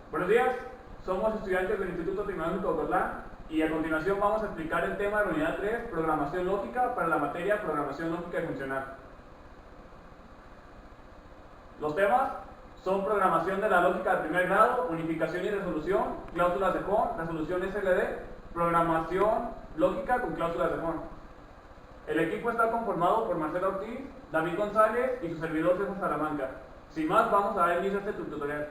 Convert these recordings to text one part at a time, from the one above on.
Buenos días, somos estudiantes del Instituto Tecnológico de Ocotlán y a continuación vamos a explicar el tema de la unidad 3, programación lógica, para la materia programación lógica y funcional. Los temas son programación de la lógica de primer grado, unificación y resolución, cláusulas de Hom, resolución SLD, programación lógica con cláusulas de Hom. El equipo está conformado por Marcelo Ortiz, David González y su servidor César Salamanca. Sin más, vamos a dar inicio a este tutorial.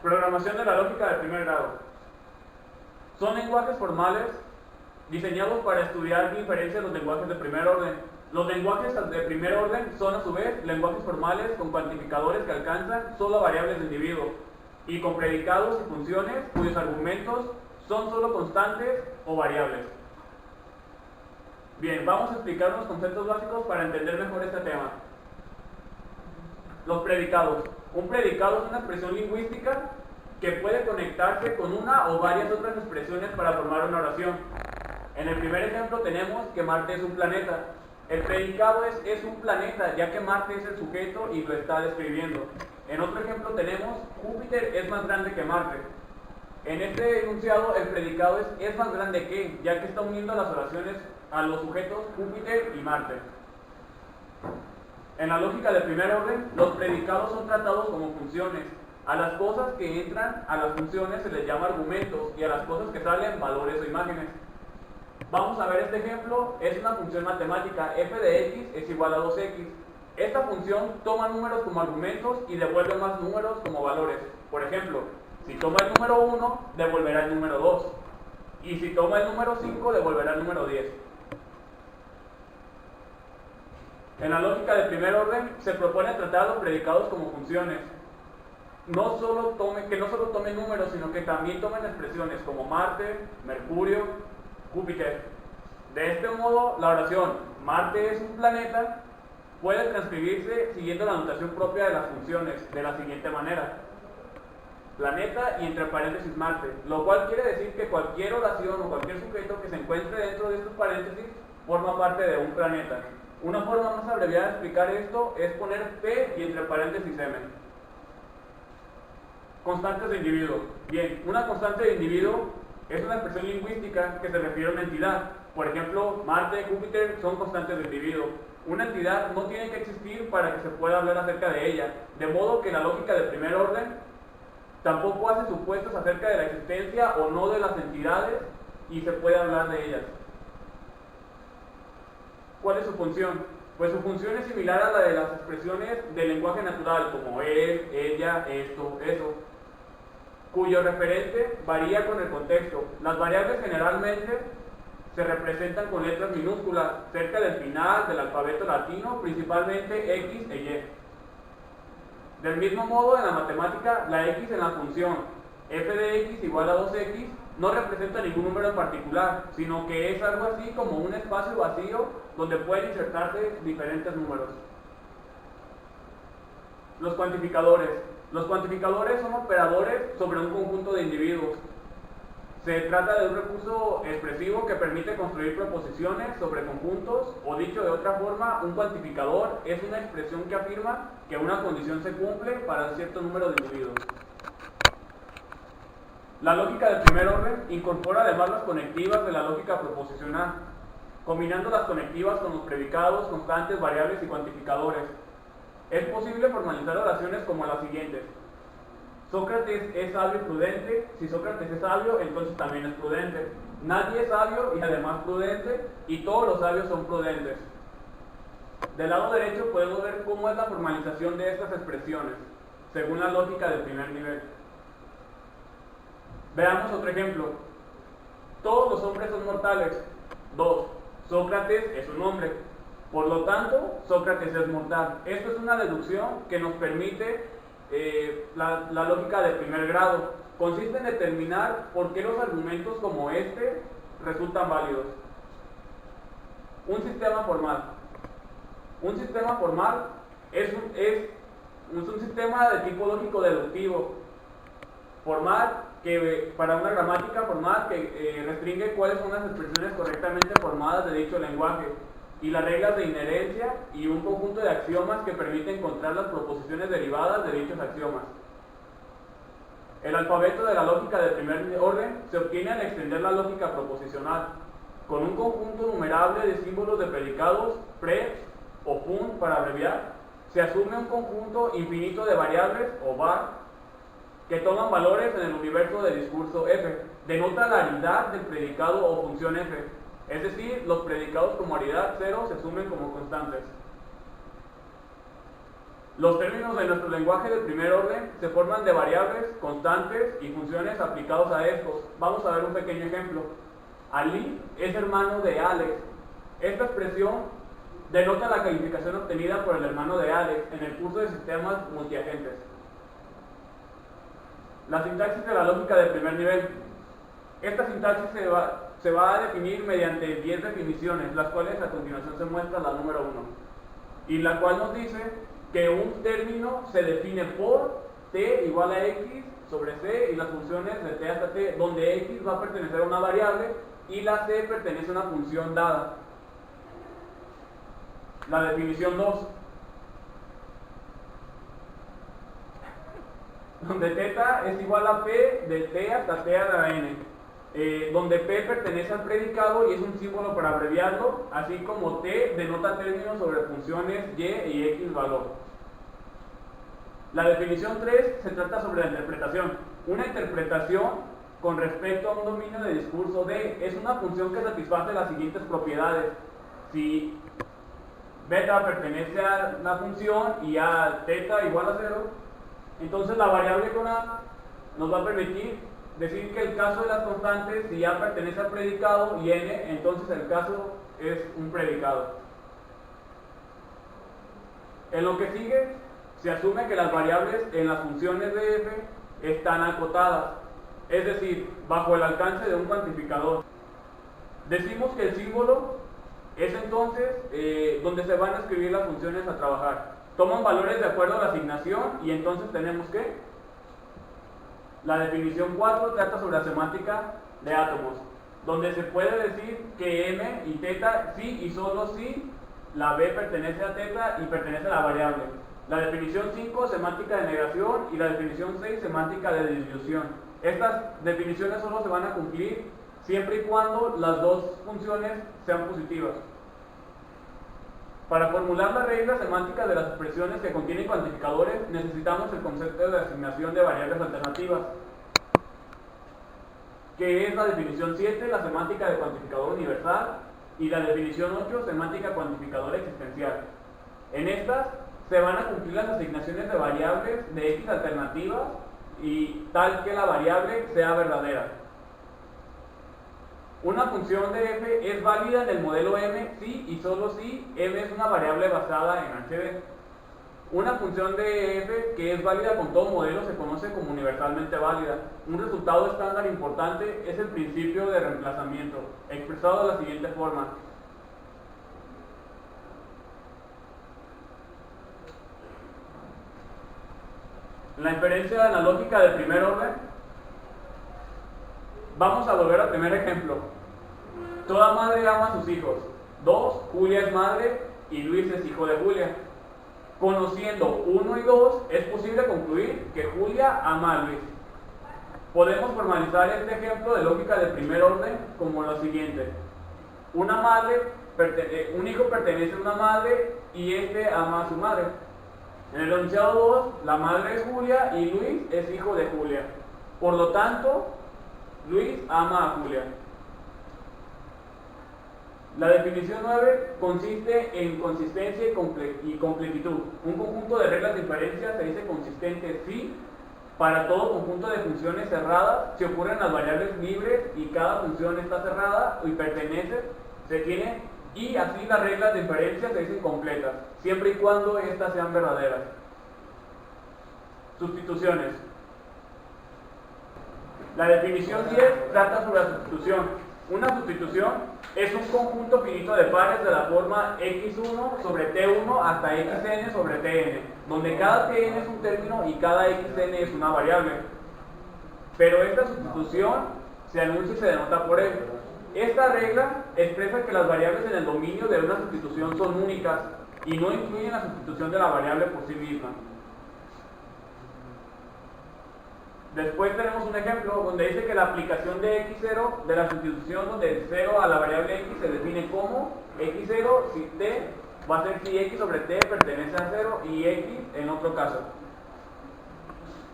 Programación de la lógica de primer grado. Son lenguajes formales diseñados para estudiar diferencia de los lenguajes de primer orden. Los lenguajes de primer orden son a su vez lenguajes formales con cuantificadores que alcanzan solo variables de individuo y con predicados y funciones cuyos argumentos son solo constantes o variables. Bien, vamos a explicar unos conceptos básicos para entender mejor este tema. Los predicados. Un predicado es una expresión lingüística que puede conectarse con una o varias otras expresiones para formar una oración. En el primer ejemplo tenemos que Marte es un planeta. El predicado es un planeta, ya que Marte es el sujeto y lo está describiendo. En otro ejemplo tenemos Júpiter es más grande que Marte. En este enunciado el predicado es más grande que, ya que está uniendo las oraciones a los sujetos Júpiter y Marte. En la lógica de primer orden, los predicados son tratados como funciones. A las cosas que entran a las funciones se les llama argumentos y a las cosas que salen valores o imágenes. Vamos a ver este ejemplo, es una función matemática, f de x es igual a 2x. Esta función toma números como argumentos y devuelve más números como valores. Por ejemplo, si toma el número 1, devolverá el número 2. Y si toma el número 5, devolverá el número 10. En la lógica de primer orden se propone tratar a los predicados como funciones. Que no solo tomen números, sino que también tomen expresiones como Marte, Mercurio, Júpiter. De este modo, la oración Marte es un planeta puede transcribirse siguiendo la notación propia de las funciones de la siguiente manera: planeta y entre paréntesis Marte, lo cual quiere decir que cualquier oración o cualquier sujeto que se encuentre dentro de estos paréntesis forma parte de un planeta. Una forma más abreviada de explicar esto es poner P y entre paréntesis M. Constantes de individuo. Bien, una constante de individuo es una expresión lingüística que se refiere a una entidad. Por ejemplo, Marte y Júpiter son constantes de individuo. Una entidad no tiene que existir para que se pueda hablar acerca de ella, de modo que la lógica de primer orden tampoco hace supuestos acerca de la existencia o no de las entidades y se puede hablar de ellas. ¿Cuál es su función? Pues su función es similar a la de las expresiones del lenguaje natural, como él, ella, esto, eso, cuyo referente varía con el contexto. Las variables generalmente se representan con letras minúsculas cerca del final del alfabeto latino, principalmente X e Y. Del mismo modo, en la matemática, la X en la función f de x igual a 2x no representa ningún número en particular, sino que es algo así como un espacio vacío donde pueden insertarse diferentes números. Los cuantificadores. Los cuantificadores son operadores sobre un conjunto de individuos. Se trata de un recurso expresivo que permite construir proposiciones sobre conjuntos, o dicho de otra forma, un cuantificador es una expresión que afirma que una condición se cumple para un cierto número de individuos. La lógica del primer orden incorpora además las conectivas de la lógica proposicional, combinando las conectivas con los predicados, constantes, variables y cuantificadores. Es posible formalizar oraciones como las siguientes: Sócrates es sabio y prudente. Si Sócrates es sabio, entonces también es prudente. Nadie es sabio y además prudente, y todos los sabios son prudentes. Del lado derecho podemos ver cómo es la formalización de estas expresiones, según la lógica del primer nivel. Veamos otro ejemplo. Todos los hombres son mortales. 2. Sócrates es un hombre. Por lo tanto, Sócrates es mortal. Esto es una deducción que nos permite la lógica de primer grado. Consiste en determinar por qué los argumentos como este resultan válidos. Un sistema formal. Un sistema formal es un sistema de tipo lógico deductivo. Formal, que para una gramática formal que restringe cuáles son las expresiones correctamente formadas de dicho lenguaje. y las reglas de inherencia y un conjunto de axiomas que permite encontrar las proposiciones derivadas de dichos axiomas. El alfabeto de la lógica de primer orden se obtiene al extender la lógica proposicional, con un conjunto numerable de símbolos de predicados, pre o pun para abreviar. Se asume un conjunto infinito de variables, o var, que toman valores en el universo del discurso f. Denota la aridad del predicado o función f, es decir, los predicados como aridad 0 se asumen como constantes. Los términos de nuestro lenguaje de primer orden se forman de variables, constantes y funciones aplicados a estos. Vamos a ver un pequeño ejemplo. Ali es hermano de Alex. Esta expresión denota la calificación obtenida por el hermano de Alex en el curso de sistemas multiagentes. La sintaxis de la lógica de primer nivel. Esta sintaxis se va a definir mediante 10 definiciones, las cuales a continuación se muestra la número 1, y la cual nos dice que un término se define por t igual a x sobre c y las funciones de t hasta t, donde x va a pertenecer a una variable y la c pertenece a una función dada. La definición 2, donde θ es igual a p de t hasta t a la n, donde p pertenece al predicado y es un símbolo para abreviarlo, así como t denota términos sobre funciones y x valor. La definición 3 se trata sobre la interpretación. Una interpretación con respecto a un dominio de discurso D es una función que satisface las siguientes propiedades. Si beta pertenece a la función y a θ igual a 0, entonces la variable con A nos va a permitir decir que el caso de las constantes, si A pertenece al predicado y N, entonces el caso es un predicado. En lo que sigue, se asume que las variables en las funciones de f están acotadas, es decir, bajo el alcance de un cuantificador. Decimos que el símbolo es entonces donde se van a escribir las funciones a trabajar. Toman valores de acuerdo a la asignación y entonces tenemos que la definición 4 trata sobre la semántica de átomos, donde se puede decir que m y θ sí y solo si la b pertenece a θ y pertenece a la variable. La definición 5, semántica de negación, y la definición 6, semántica de disyunción. Estas definiciones solo se van a cumplir siempre y cuando las dos funciones sean positivas. Para formular la regla semántica de las expresiones que contienen cuantificadores, necesitamos el concepto de asignación de variables alternativas, que es la definición 7, la semántica de cuantificador universal, y la definición 8, semántica cuantificador existencial. En estas se van a cumplir las asignaciones de variables de x alternativas y tal que la variable sea verdadera. Una función de f es válida en el modelo M si y solo si m es una variable basada en HD. Una función de f que es válida con todo modelo se conoce como universalmente válida. Un resultado estándar importante es el principio de reemplazamiento, expresado de la siguiente forma. La inferencia analógica de primer orden. Vamos a volver al primer ejemplo. Toda madre ama a sus hijos. 2. Julia es madre y Luis es hijo de Julia. Conociendo 1 y 2, es posible concluir que Julia ama a Luis. Podemos formalizar este ejemplo de lógica de primer orden como lo siguiente. Un hijo pertenece a una madre y este ama a su madre. En el enunciado 2, la madre es Julia y Luis es hijo de Julia. Por lo tanto, Luis ama a Julia. La definición 9 consiste en consistencia y completitud. Un conjunto de reglas de inferencia se dice consistente si para todo conjunto de funciones cerradas se ocurren las variables libres y cada función está cerrada y pertenece, se tiene, y así las reglas de inferencia se dicen completas, siempre y cuando éstas sean verdaderas. Sustituciones. La definición 10 trata sobre la sustitución. Una sustitución es un conjunto finito de pares de la forma x1 sobre t1 hasta xn sobre tn, donde cada tn es un término y cada xn es una variable. Pero esta sustitución se anuncia y se denota por él. Esta regla expresa que las variables en el dominio de una sustitución son únicas y no incluyen la sustitución de la variable por sí misma. Después tenemos un ejemplo donde dice que la aplicación de x0 de la sustitución donde el 0 a la variable x se define como x0 si t va a ser si x sobre t pertenece a 0 y x en otro caso.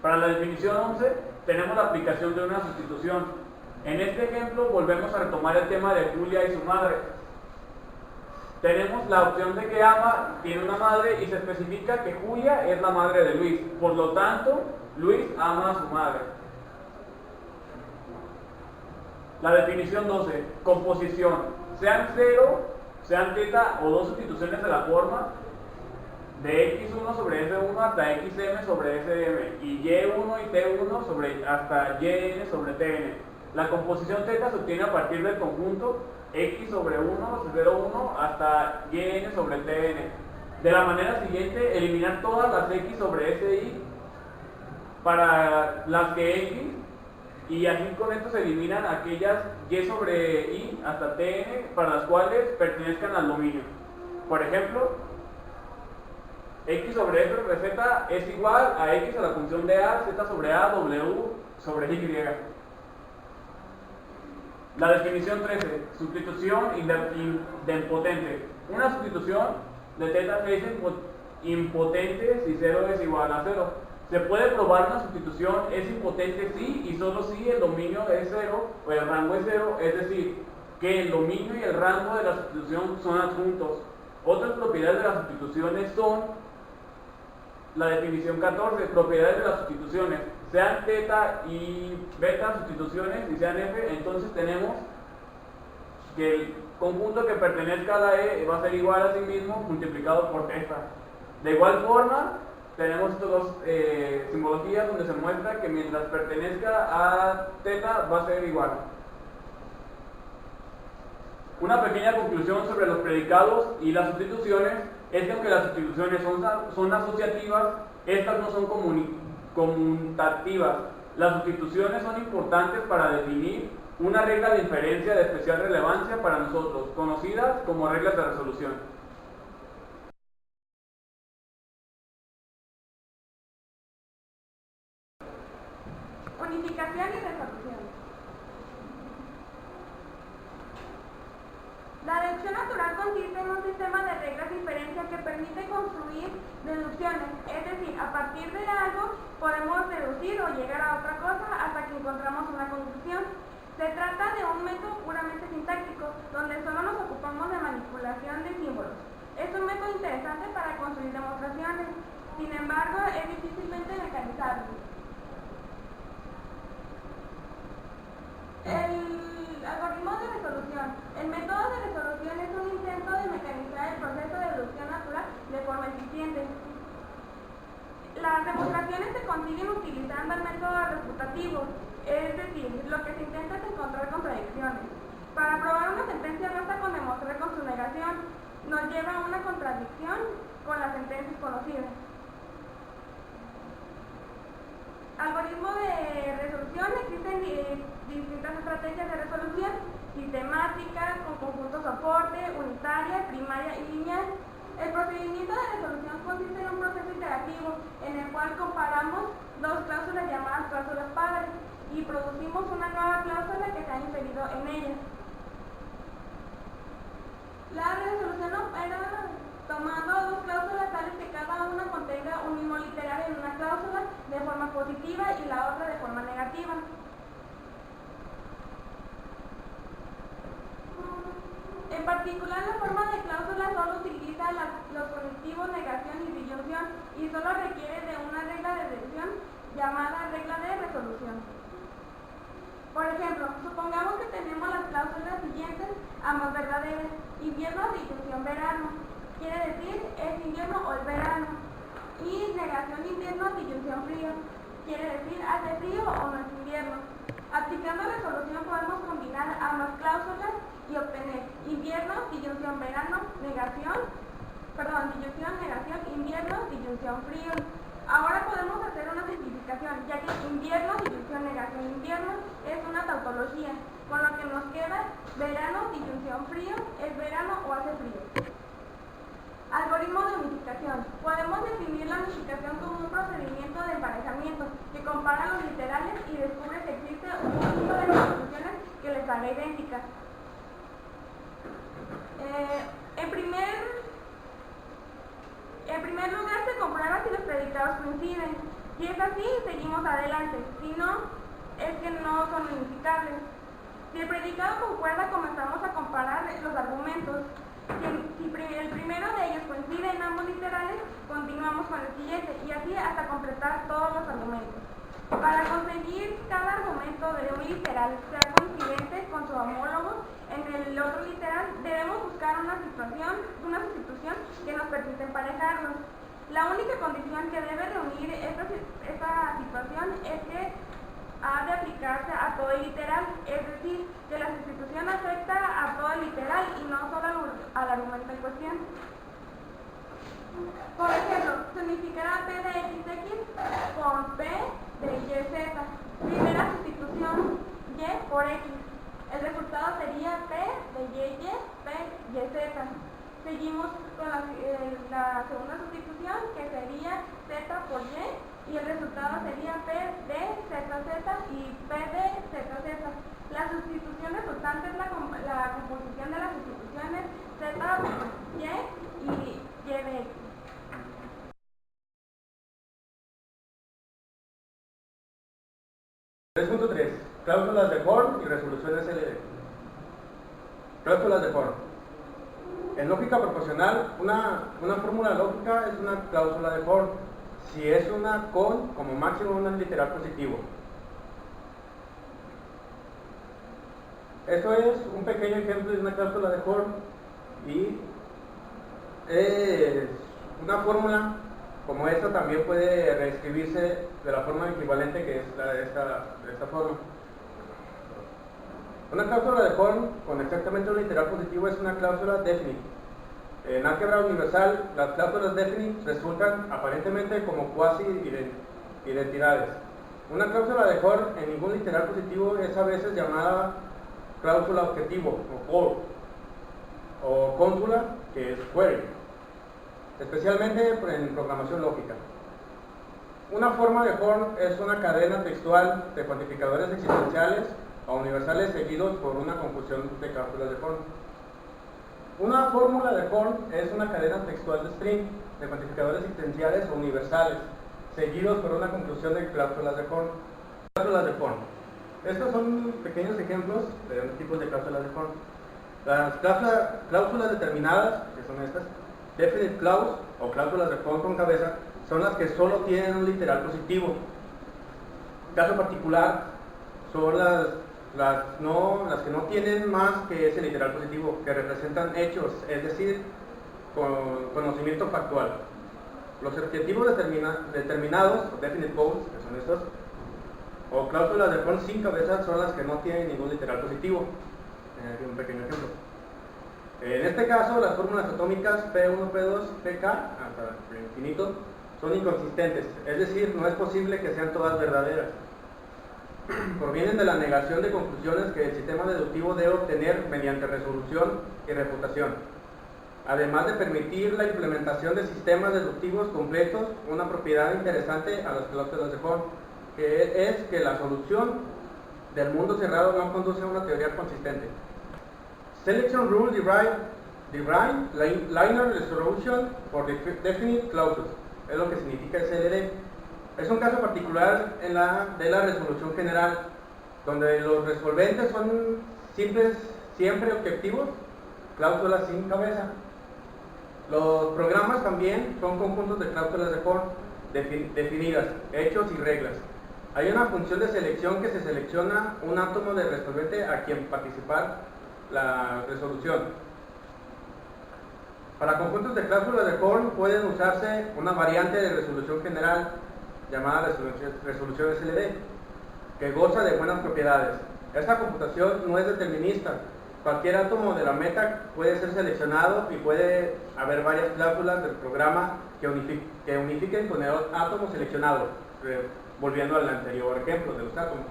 Para la definición 11 tenemos la aplicación de una sustitución. En este ejemplo volvemos a retomar el tema de Julia y su madre. Tenemos la opción de que Ama tiene una madre y se especifica que Julia es la madre de Luis. Por lo tanto, Luis ama a su madre. La definición 12, composición. Sean 0, sean θ o dos sustituciones de la forma de x1 sobre s1 hasta xm sobre sm y y1 y t1 sobre hasta yn sobre tn. La composición θ se obtiene a partir del conjunto x sobre 1, 0, 1 hasta yn sobre tn. De la manera siguiente, eliminar todas las x sobre si para las que x, y así con esto se eliminan aquellas y sobre i hasta tn para las cuales pertenezcan al dominio. Por ejemplo, x sobre f sobre z es igual a x a la función de a, z sobre a, w sobre y. La definición 13, sustitución idempotente. Una sustitución de θ se dice impotente si 0 es igual a 0. Se puede probar una sustitución es impotente si y solo si el dominio es 0 o el rango es 0, es decir, que el dominio y el rango de la sustitución son adjuntos. Otras propiedades de las sustituciones son la definición 14, propiedades de las sustituciones. Sean θ y beta sustituciones y sean f, entonces tenemos que el conjunto que pertenezca a la E va a ser igual a sí mismo multiplicado por θ. De igual forma, tenemos estas dos simbologías donde se muestra que mientras pertenezca a θ va a ser igual. Una pequeña conclusión sobre los predicados y las sustituciones es que aunque las sustituciones son asociativas, estas no son conmutativas. Las sustituciones son importantes para definir una regla de inferencia de especial relevancia para nosotros, conocidas como reglas de resolución. Unificación y resolución. La deducción natural consiste en un sistema de reglas de inferencia que permite construir deducciones, es decir, a partir de algo podemos deducir o llegar a otra cosa hasta que encontramos una conclusión. Se trata de un método puramente sintáctico, donde solo nos ocupamos de manipulación de símbolos. Es un método interesante para construir demostraciones, sin embargo, es difícilmente mecanizable. El algoritmo de resolución. El método de resolución es un intento de mecanizar el proceso de deducción natural de forma eficiente. Las demostraciones se consiguen utilizando el método refutativo, es decir, lo que se intenta es encontrar contradicciones. Para probar una sentencia basta con demostrar con su negación, nos lleva a una contradicción con las sentencias conocidas. Algoritmo de resolución. Existen distintas estrategias de resolución: sistemática, con conjunto soporte, unitaria, primaria y lineal. El procedimiento de resolución consiste en un proceso interactivo en el cual comparamos dos cláusulas llamadas cláusulas padres y producimos una nueva cláusula que se ha inferido en ella. La resolución opera tomando dos cláusulas tales que cada una contenga un mismo literal en una cláusula de forma positiva y la otra de forma negativa. En particular, la forma de cláusula solo utiliza los conectivos negación y disyunción y solo requiere de una regla de deducción llamada regla de resolución. Por ejemplo, supongamos que tenemos las cláusulas siguientes, ambas verdaderas: invierno, disyunción, verano. Quiere decir, es invierno o es verano. Y negación invierno, disyunción frío. Quiere decir, hace frío o no es invierno. Aplicando resolución podemos combinar ambas cláusulas y obtener invierno, disyunción, verano, disyunción, negación, invierno, disyunción, frío. Ahora podemos hacer una simplificación, ya que invierno, disyunción, negación, invierno es una tautología. con lo que nos queda verano, disyunción frío, es verano o hace frío. Algoritmo de unificación. Podemos definir la unificación como un procedimiento de emparejamiento que compara los literales y descubre si existe un conjunto de constituciones que les haga idénticas. En primer lugar se comprueba si los predicados coinciden. Si es así, seguimos adelante. Si no, es que no son unificables. Si el predicado concuerda, comenzamos a comparar los argumentos. Si el primero de ellos coincide en ambos literales, continuamos con el siguiente y así hasta completar todos los argumentos. Para conseguir cada argumento de un literal sea coincidente con su homólogo en el otro literal, debemos buscar una sustitución que nos permita emparejarlos. La única condición que debe reunir esta situación es que ha de aplicarse a todo el literal, es decir, que la sustitución afecta a todo el literal y no solo al argumento en cuestión. Por ejemplo, se unificará P de XX con P de YZ. Primera sustitución Y por X. El resultado sería P de YY, P, YZ. Seguimos con la segunda sustitución, que sería Z por Y el resultado sería P de ZZ y P de ZZ. La sustitución resultante es la composición de las sustituciones Z por Y y Y de X. .3. Cláusulas de Horn y resoluciones LD. Cláusulas de Horn. En lógica proporcional, una fórmula lógica es una cláusula de Horn si es una con, como máximo, un literal positivo. Esto es un pequeño ejemplo de una cláusula de Horn y es una fórmula como esta también puede reescribirse de la forma equivalente que es esta forma. Una cláusula de Horn con exactamente un literal positivo es una cláusula definite. En álgebra universal, las cláusulas definite resultan aparentemente como cuasi identidades. Una cláusula de Horn en ningún literal positivo es a veces llamada cláusula objetivo o for, o cónsula, que es query, especialmente en programación lógica. Una forma de Horn es una cadena textual de cuantificadores existenciales o universales seguidos por una conjunción de cláusulas de Horn. Una fórmula de Horn es una cadena textual de string de cuantificadores existenciales o universales seguidos por una conclusión de cláusulas de Horn. Cláusulas de Horn. Estos son pequeños ejemplos de tipos de cláusulas de Horn. Las cláusulas determinadas, que son estas, definite clause o cláusulas de Horn con cabeza, son las que solo tienen un literal positivo. Caso particular son las que no tienen más que ese literal positivo, que representan hechos, es decir, conocimiento factual. Los objetivos determinados, definite goals, que son estos, o cláusulas de Horn sin cabeza, son las que no tienen ningún literal positivo. Un pequeño ejemplo. En este caso, las fórmulas atómicas P1, P2, Pk, hasta el infinito, son inconsistentes, es decir, no es posible que sean todas verdaderas. Provienen de la negación de conclusiones que el sistema deductivo debe obtener mediante resolución y refutación. Además de permitir la implementación de sistemas deductivos completos, una propiedad interesante a las cláusulas de Horn, que es que la solución del mundo cerrado no conduce a una teoría consistente. Selection rule derived linear resolution for definite clauses, es lo que significa SLD. Es un caso particular de la resolución general, donde los resolventes son simples, siempre objetivos, cláusulas sin cabeza. Los programas también son conjuntos de cláusulas de Horn definidas, hechos y reglas. Hay una función de selección que se selecciona un átomo de resolvente a quien participar la resolución. Para conjuntos de cláusulas de Horn pueden usarse una variante de resolución general llamada resolución SLD, que goza de buenas propiedades. Esta computación no es determinista. Cualquier átomo de la meta puede ser seleccionado y puede haber varias cláusulas del programa que unifiquen con el átomo seleccionado, volviendo al anterior ejemplo de los átomos.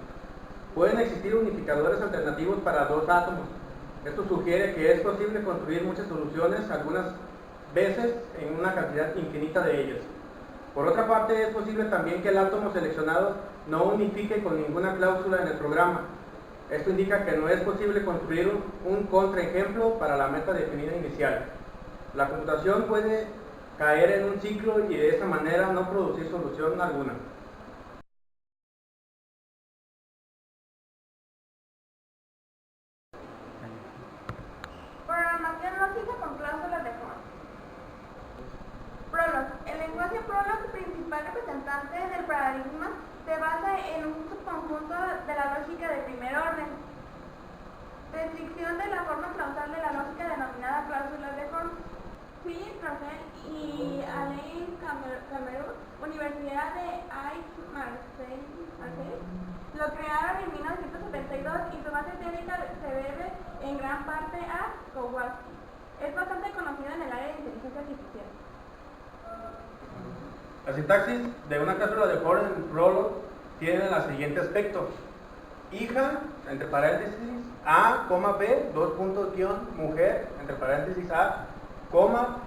Pueden existir unificadores alternativos para dos átomos. Esto sugiere que es posible construir muchas soluciones, algunas veces en una cantidad infinita de ellas. Por otra parte, es posible también que el átomo seleccionado no unifique con ninguna cláusula en el programa. Esto indica que no es posible construir un contraejemplo para la meta definida inicial. La computación puede caer en un ciclo y de esa manera no producir solución alguna. Programación lógica con cláusulas de for. Prolog. El lenguaje Prolog, principal representante del paradigma, se basa en un subconjunto de la lógica de primer orden. Restricción de la forma clausal de la lógica denominada cláusulas de for. Philip Rosell y Alain Camerot, Universidad de Aix-Marseille, lo crearon en 1972 y su base teórica se debe en gran parte a Kowalski. Es bastante conocido en el área de inteligencia artificial. La sintaxis de una cláusula de for en Prolog tiene el siguiente aspecto: hija, entre paréntesis, A, B, dos puntos, guión, mujer, entre paréntesis A,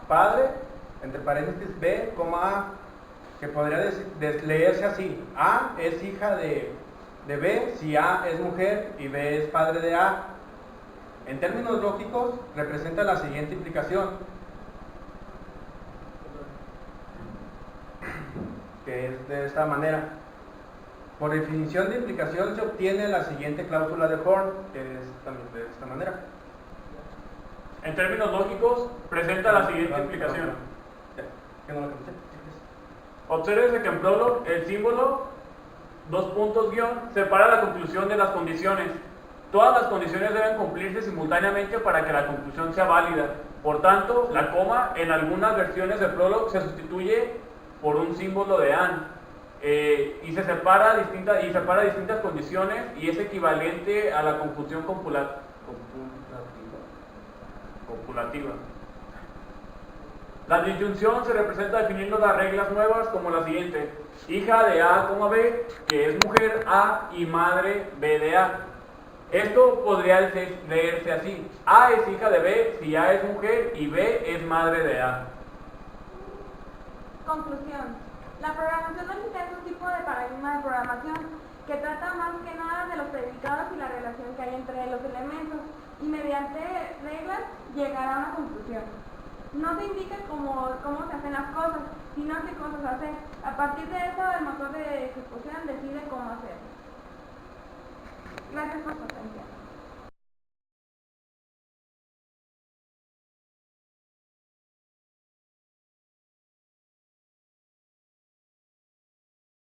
padre, entre paréntesis B, A, que podría leerse así: A es hija de B si A es mujer y B es padre de A. En términos lógicos, representa la siguiente implicación, que es de esta manera. Por definición de implicación se obtiene la siguiente cláusula de for, que es también de esta manera. En términos lógicos, presenta la siguiente implicación. Obsérvese que en Prolog el símbolo, dos puntos, guión, separa la conclusión de las condiciones. Todas las condiciones deben cumplirse simultáneamente para que la conclusión sea válida. Por tanto, la coma en algunas versiones de Prolog se sustituye por un símbolo de AND. Y separa distintas condiciones y es equivalente a la conjunción copulativa. La disyunción se representa definiendo las reglas nuevas como la siguiente: hija de A, B, que es mujer A, y madre B de A. Esto podría leerse así: A es hija de B si A es mujer y B es madre de A. Conclusión. La programación lógica es un tipo de paradigma de programación que trata más que nada de los predicados y la relación que hay entre los elementos, y mediante reglas llegar a una conclusión. No se indica cómo se hacen las cosas, sino qué cosas hacer. A partir de eso, el motor de ejecución decide cómo hacerlo. Gracias por su atención.